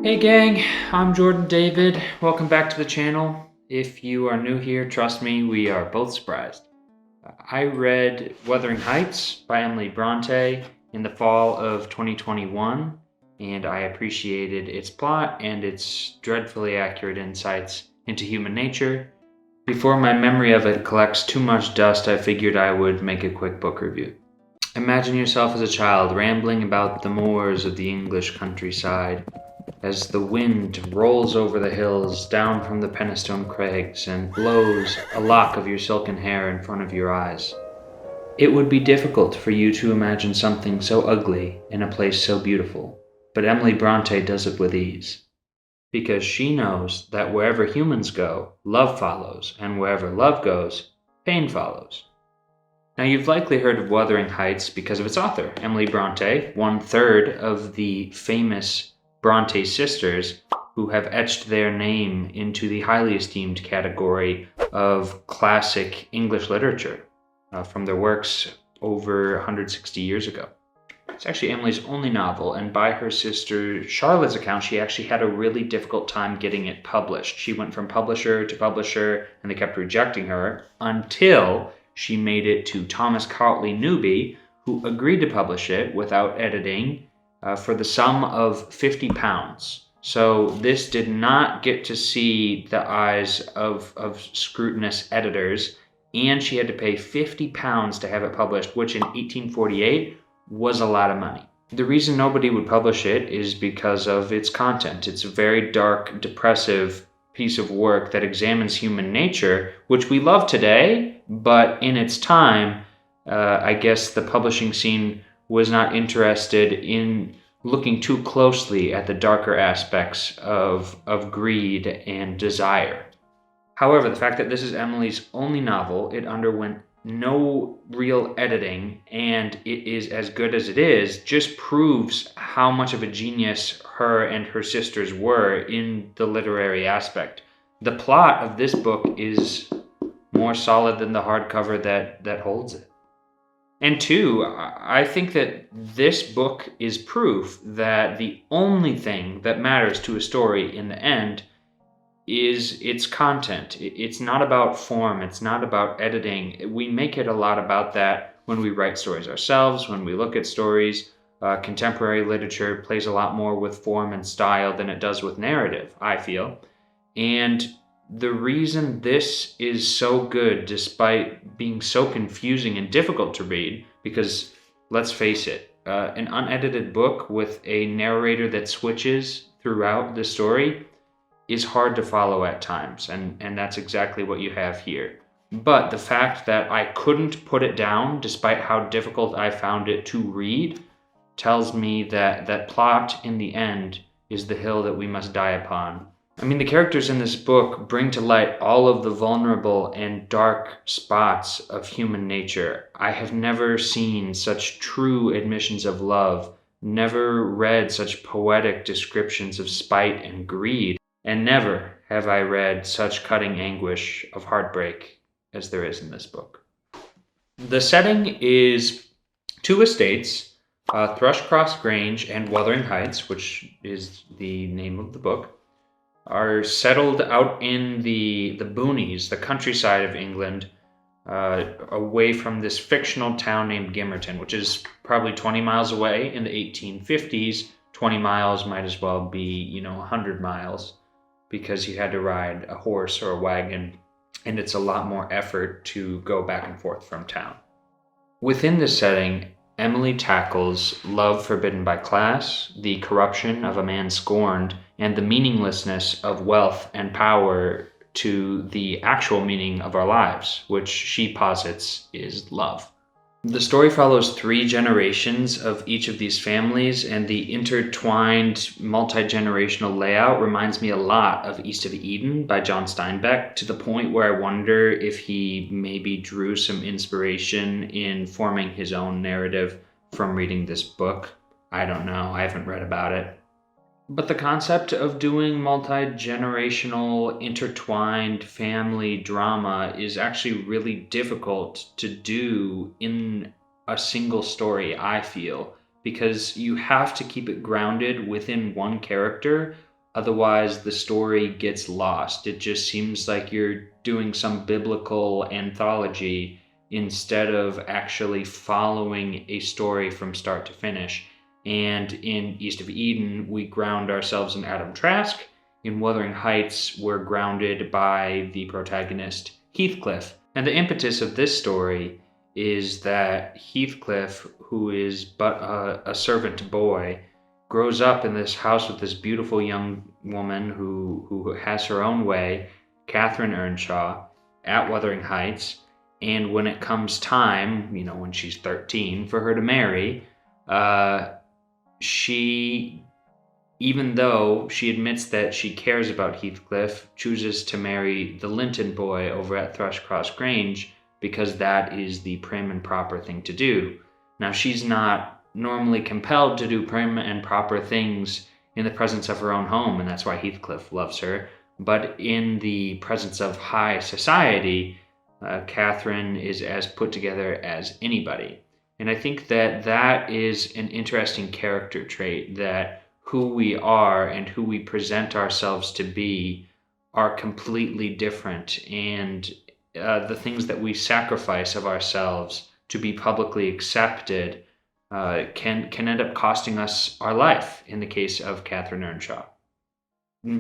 Hey gang, I'm Jordan David. Welcome back to the channel. If you are new here, trust me, we are both surprised. I read Wuthering Heights by Emily Bronte in the fall of 2021, and I appreciated its plot and its dreadfully accurate insights into human nature. Before my memory of it collects too much dust, I figured I would make a quick book review. Imagine yourself as a child rambling about the moors of the English countryside as the wind rolls over the hills down from the Penistone crags and blows a lock of your silken hair in front of your eyes. It would be difficult for you to imagine something so ugly in a place so beautiful, but Emily Bronte does it with ease. Because she knows that wherever humans go, love follows, and wherever love goes, pain follows. Now, you've likely heard of Wuthering Heights because of its author, Emily Bronte, one-third of the famous Bronte sisters who have etched their name into the highly esteemed category of classic English literature from their works over 160 years ago. It's actually Emily's only novel, and by her sister Charlotte's account, she actually had a really difficult time getting it published. She went from publisher to publisher, and they kept rejecting her until she made it to Thomas Cartley Newby, who agreed to publish it without editing for the sum of £50. So this did not get to see the eyes of scrutinous editors, and she had to pay £50 to have it published, which in 1848 was a lot of money. The reason nobody would publish it is because of its content. It's a very dark, depressive piece of work that examines human nature, which we love today, but in its time, I guess the publishing scene was not interested in looking too closely at the darker aspects of greed and desire. However, the fact that this is Emily's only novel, it underwent no real editing, and it is as good as it is, just proves how much of a genius her and her sisters were in the literary aspect. The plot of this book is more solid than the hardcover that holds it. And two, I think that this book is proof that the only thing that matters to a story in the end is its content. It's not about form. It's not about editing. We make it a lot about that when we write stories ourselves, when we look at stories. Contemporary literature plays a lot more with form and style than it does with narrative, I feel. And the reason this is so good, despite being so confusing and difficult to read, because let's face it, an unedited book with a narrator that switches throughout the story is hard to follow at times, and that's exactly what you have here. But the fact that I couldn't put it down, despite how difficult I found it to read, tells me that plot in the end is the hill that we must die upon. I mean, the characters in this book bring to light all of the vulnerable and dark spots of human nature. I have never seen such true admissions of love, never read such poetic descriptions of spite and greed, and never have I read such cutting anguish of heartbreak as there is in this book. The setting is two estates, Thrushcross Grange and Wuthering Heights, which is the name of the book, are settled out in the boonies, the countryside of England, away from this fictional town named Gimmerton, which is probably 20 miles away. In the 1850s, 20 miles might as well be, 100 miles, because you had to ride a horse or a wagon, and it's a lot more effort to go back and forth from town. Within this setting, Emily tackles love forbidden by class, the corruption of a man scorned, and the meaninglessness of wealth and power to the actual meaning of our lives, which she posits is love. The story follows 3 generations of each of these families, and the intertwined multi-generational layout reminds me a lot of East of Eden by John Steinbeck, to the point where I wonder if he maybe drew some inspiration in forming his own narrative from reading this book. I don't know, I haven't read about it. But the concept of doing multi-generational, intertwined family drama is actually really difficult to do in a single story, I feel, because you have to keep it grounded within one character, Otherwise, the story gets lost. It just seems like you're doing some biblical anthology instead of actually following a story from start to finish. And in East of Eden, we ground ourselves in Adam Trask. In Wuthering Heights, we're grounded by the protagonist, Heathcliff. And the impetus of this story is that Heathcliff, who is but a servant boy, grows up in this house with this beautiful young woman who has her own way, Catherine Earnshaw, at Wuthering Heights. And when it comes time, when she's 13, for her to marry, she, even though she admits that she cares about Heathcliff, chooses to marry the Linton boy over at Thrushcross Grange because that is the prim and proper thing to do. Now, she's not normally compelled to do prim and proper things in the presence of her own home, and that's why Heathcliff loves her. But in the presence of high society, Catherine is as put together as anybody. And I think that is an interesting character trait, that who we are and who we present ourselves to be are completely different, and the things that we sacrifice of ourselves to be publicly accepted can end up costing us our life, in the case of Catherine Earnshaw.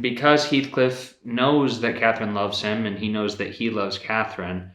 Because Heathcliff knows that Catherine loves him and he knows that he loves Catherine,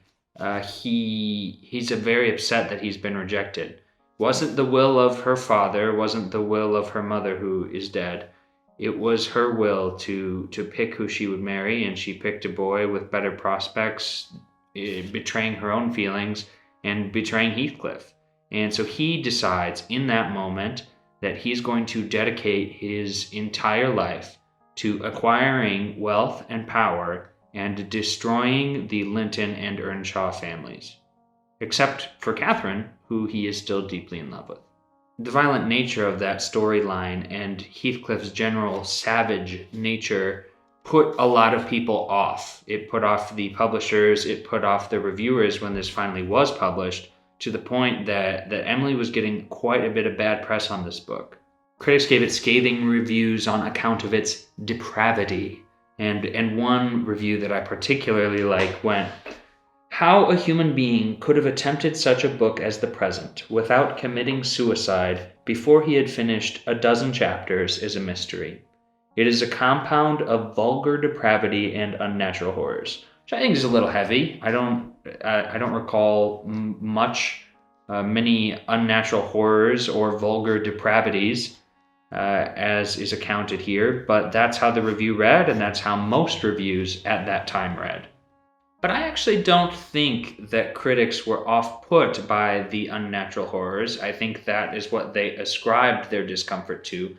he's very upset that he's been rejected. Wasn't the will of her father, wasn't the will of her mother who is dead. It was her will to pick who she would marry, and she picked a boy with better prospects, betraying her own feelings and betraying Heathcliff. And so he decides in that moment that he's going to dedicate his entire life to acquiring wealth and power and destroying the Linton and Earnshaw families. Except for Catherine, who he is still deeply in love with. The violent nature of that storyline and Heathcliff's general savage nature put a lot of people off. It put off the publishers, it put off the reviewers when this finally was published, to the point that Emily was getting quite a bit of bad press on this book. Critics gave it scathing reviews on account of its depravity. And one review that I particularly like went, "How a human being could have attempted such a book as the present without committing suicide before he had finished a dozen chapters is a mystery. It is a compound of vulgar depravity and unnatural horrors," which I think is a little heavy. I don't recall many unnatural horrors or vulgar depravities as is accounted here, but that's how the review read, and that's how most reviews at that time read. But I actually don't think that critics were off-put by the unnatural horrors. I think that is what they ascribed their discomfort to.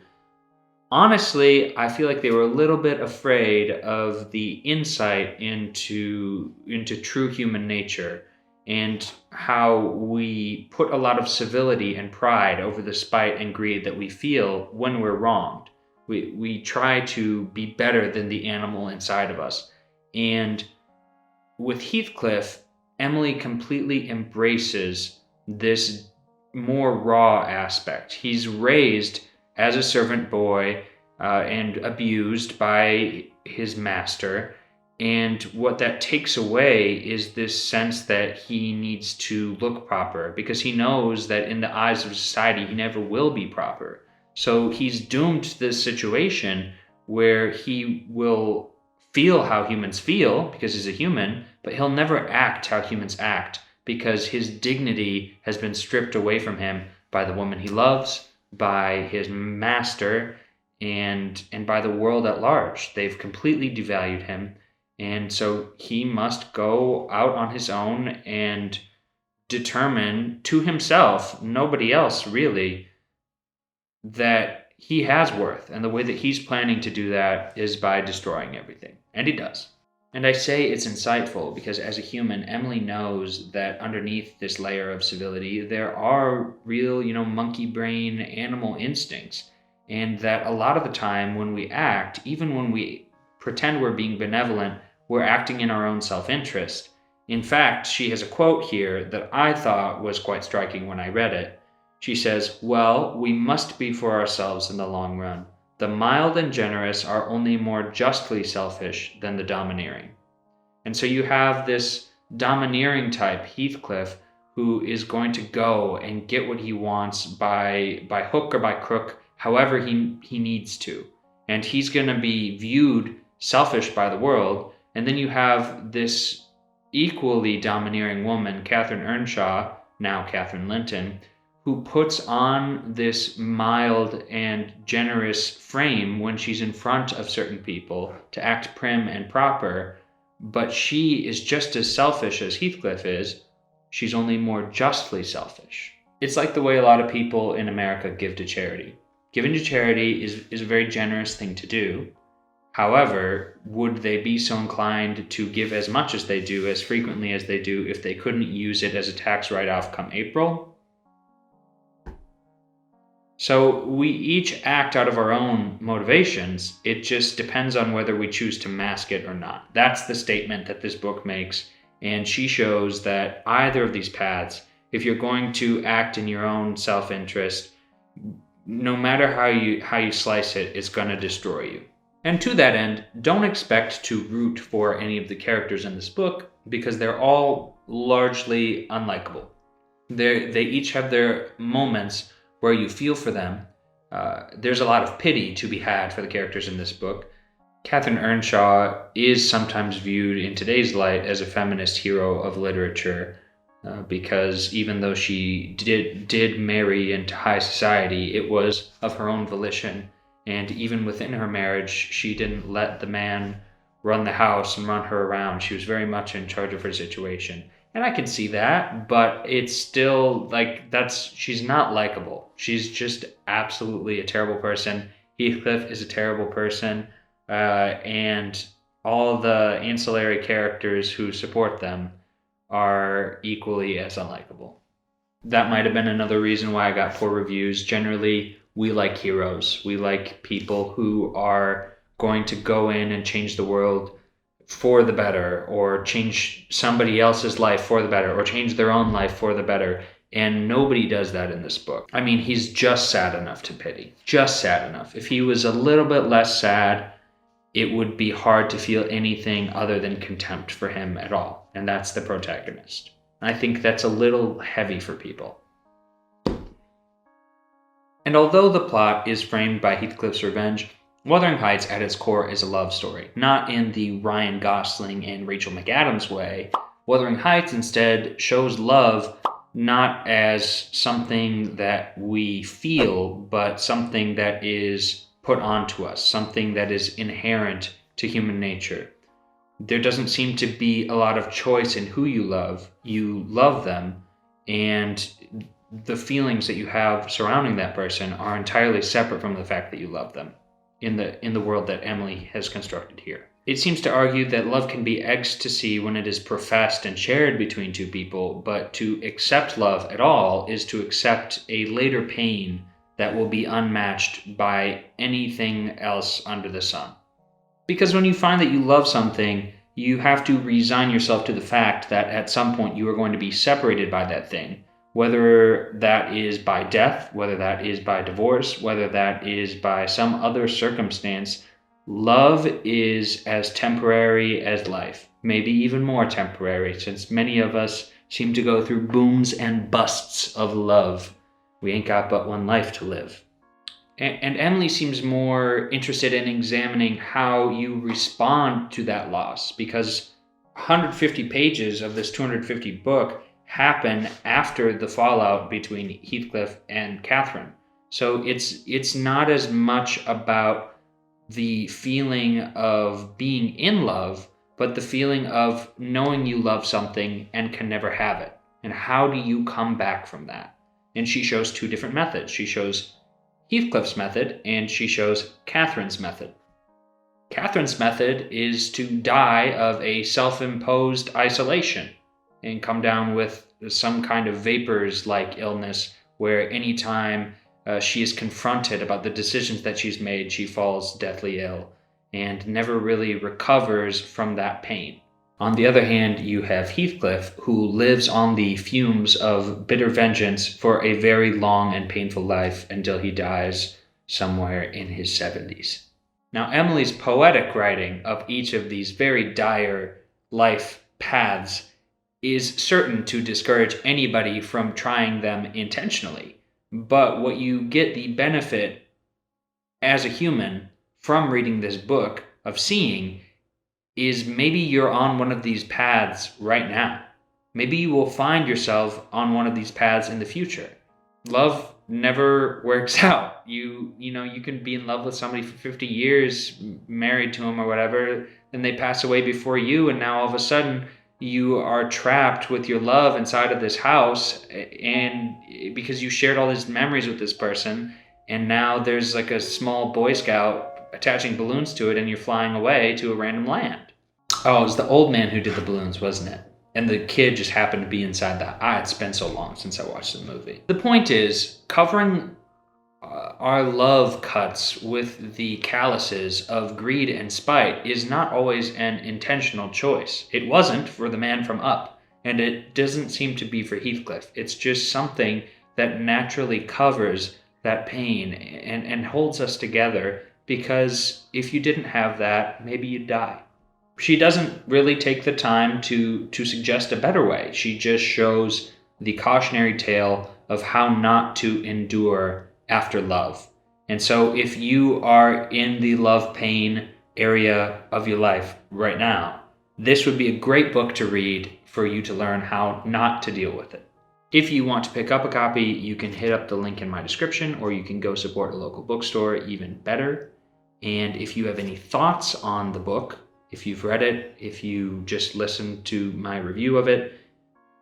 Honestly, I feel like they were a little bit afraid of the insight into true human nature and how we put a lot of civility and pride over the spite and greed that we feel when we're wronged. We try to be better than the animal inside of us. And with Heathcliff, Emily completely embraces this more raw aspect. He's raised as a servant boy and abused by his master. And what that takes away is this sense that he needs to look proper, because he knows that in the eyes of society, he never will be proper. So he's doomed to this situation where he will feel how humans feel because he's a human, but he'll never act how humans act because his dignity has been stripped away from him by the woman he loves, by his master, and by the world at large. They've completely devalued him. And so he must go out on his own and determine to himself, nobody else really, that he has worth. And the way that he's planning to do that is by destroying everything. And he does. And I say it's insightful because as a human, Emily knows that underneath this layer of civility, there are real, monkey brain animal instincts. And that a lot of the time when we act, even when we pretend we're being benevolent, we're acting in our own self-interest. In fact, she has a quote here that I thought was quite striking when I read it. She says, "Well, we must be for ourselves in the long run. the mild and generous are only more justly selfish than the domineering. And so you have this domineering type, Heathcliff, who is going to go and get what he wants by hook or by crook, however he needs to. And he's going to be viewed selfish by the world. And then you have this equally domineering woman, Catherine Earnshaw, now Catherine Linton, who puts on this mild and generous frame when she's in front of certain people to act prim and proper, but she is just as selfish as Heathcliff is. She's only more justly selfish. It's like the way a lot of people in America give to charity. Giving to charity is a very generous thing to do. However, would they be so inclined to give as much as they do, as frequently as they do, if they couldn't use it as a tax write-off come April? So we each act out of our own motivations. It just depends on whether we choose to mask it or not. That's the statement that this book makes. And she shows that either of these paths, if you're going to act in your own self-interest, no matter how you slice it, it's going to destroy you. And to that end, don't expect to root for any of the characters in this book because they're all largely unlikable. They each have their moments where you feel for them. There's a lot of pity to be had for the characters in this book. Catherine Earnshaw is sometimes viewed in today's light as a feminist hero of literature because even though she did marry into high society, it was of her own volition. And even within her marriage, she didn't let the man run the house and run her around. She was very much in charge of her situation. And I can see that, but it's still she's not likable. She's just absolutely a terrible person. Heathcliff is a terrible person. And all the ancillary characters who support them are equally as unlikable. That might have been another reason why I got poor reviews. Generally, we like heroes. We like people who are going to go in and change the world for the better, or change somebody else's life for the better, or change their own life for the better. And nobody does that in this book. I mean, he's just sad enough to pity. Just sad enough. If he was a little bit less sad, it would be hard to feel anything other than contempt for him at all. And that's the protagonist. I think that's a little heavy for people. And although the plot is framed by Heathcliff's revenge, Wuthering Heights at its core is a love story, not in the Ryan Gosling and Rachel McAdams way. Wuthering Heights instead shows love not as something that we feel, but something that is put onto us, something that is inherent to human nature. There doesn't seem to be a lot of choice in who you love. You love them, and the feelings that you have surrounding that person are entirely separate from the fact that you love them in the world that Emily has constructed here. It seems to argue that love can be ecstasy when it is professed and shared between two people, but to accept love at all is to accept a later pain that will be unmatched by anything else under the sun. Because when you find that you love something, you have to resign yourself to the fact that at some point you are going to be separated by that thing. Whether that is by death, whether that is by divorce, whether that is by some other circumstance, love is as temporary as life, maybe even more temporary, since many of us seem to go through booms and busts of love. We ain't got but one life to live. And Emily seems more interested in examining how you respond to that loss, because 150 pages of this 250 book happen after the fallout between Heathcliff and Catherine. So it's not as much about the feeling of being in love, but the feeling of knowing you love something and can never have it. And how do you come back from that? And she shows two different methods. She shows Heathcliff's method, and she shows Catherine's method. Catherine's method is to die of a self-imposed isolation and come down with some kind of vapors-like illness where anytime she is confronted about the decisions that she's made, she falls deathly ill and never really recovers from that pain. On the other hand, you have Heathcliff, who lives on the fumes of bitter vengeance for a very long and painful life until he dies somewhere in his 70s. Now, Emily's poetic writing of each of these very dire life paths is certain to discourage anybody from trying them intentionally. But what you get the benefit as a human from reading this book of seeing is maybe you're on one of these paths right now. Maybe you will find yourself on one of these paths in the future. Love never works out. You can be in love with somebody for 50 years, married to them or whatever, then they pass away before you, and now all of a sudden you are trapped with your love inside of this house, and because you shared all these memories with this person, and now there's like a small Boy Scout attaching balloons to it, and you're flying away to a random land. Oh, it was the old man who did the balloons, wasn't it? And the kid just happened to be inside that. It's been so long since I watched the movie. The point is, covering our love cuts with the calluses of greed and spite is not always an intentional choice. It wasn't for the man from Up, and it doesn't seem to be for Heathcliff. It's just something that naturally covers that pain and holds us together, because if you didn't have that, maybe you'd die. She doesn't really take the time to suggest a better way. She just shows the cautionary tale of how not to endure after love. And so if you are in the love pain area of your life right now, this would be a great book to read for you to learn how not to deal with it. If you want to pick up a copy, you can hit up the link in my description, or you can go support a local bookstore, even better. And if you have any thoughts on the book, if you've read it, if you just listened to my review of it,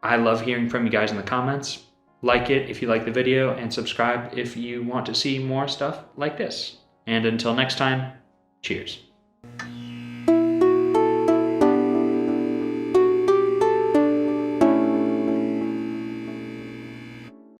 I love hearing from you guys in the comments. Like it if you like the video, and subscribe if you want to see more stuff like this. And until next time, cheers.